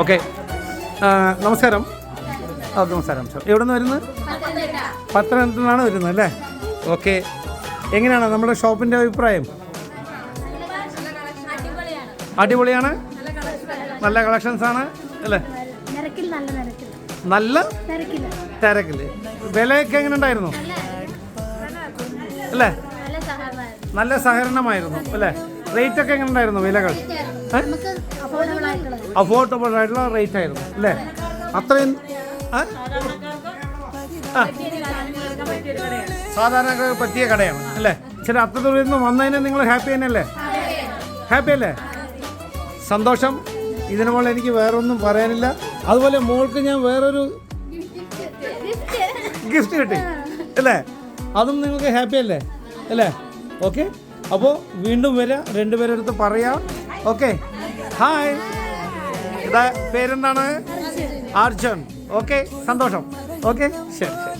Okay, നമസ്കാരം. നമസ്കാരം sir. എവിടെ നിന്ന് വരുന്നത്? പത്തനംതിട്ടയിലാണ് വരുന്നത് അല്ലേ? ഓക്കെ. എങ്ങനെയാണ് നമ്മുടെ ഷോപ്പിൻ്റെ അഭിപ്രായം? അടിപൊളിയാണ്, നല്ല കളക്ഷൻസാണ് അല്ലേ? നല്ല തിരക്കിൽ. വിലയൊക്കെ എങ്ങനെ ഉണ്ടായിരുന്നു അല്ലേ? നല്ല സഹകരണമായിരുന്നു അല്ലേ? റേറ്റ് ഒക്കെ എങ്ങനെ ഉണ്ടായിരുന്നു? വിലകൾ അഫോർഡബിൾ ആയിട്ടുള്ള റേറ്റ് ആയിരുന്നു അല്ലേ? അത്രയും സാധാരണക്കാർക്ക് പറ്റിയ കടയാണ് അല്ലേ? ശരി, അത്തരത്തിൽ നിന്ന് വന്നതിന് നിങ്ങൾ ഹാപ്പി തന്നെയല്ലേ? ഹാപ്പി അല്ലേ? സന്തോഷം. ഇതിനു പോലെ എനിക്ക് വേറൊന്നും പറയാനില്ല. അതുപോലെ മോൾക്ക് ഞാൻ വേറൊരു ഗിഫ്റ്റ് കിട്ടി അല്ലേ? അതും നിങ്ങൾക്ക് ഹാപ്പി അല്ലേ? അല്ലേ? ഓക്കെ, അപ്പോൾ വീണ്ടും വരാം, രണ്ടുപേരുടെ അടുത്ത് പറയാം. Okay, hi. ഇതാ പേരെന്താണ്? അർജുൻ. ഓക്കെ, സന്തോഷം. ഓക്കെ, ശരി ശരി.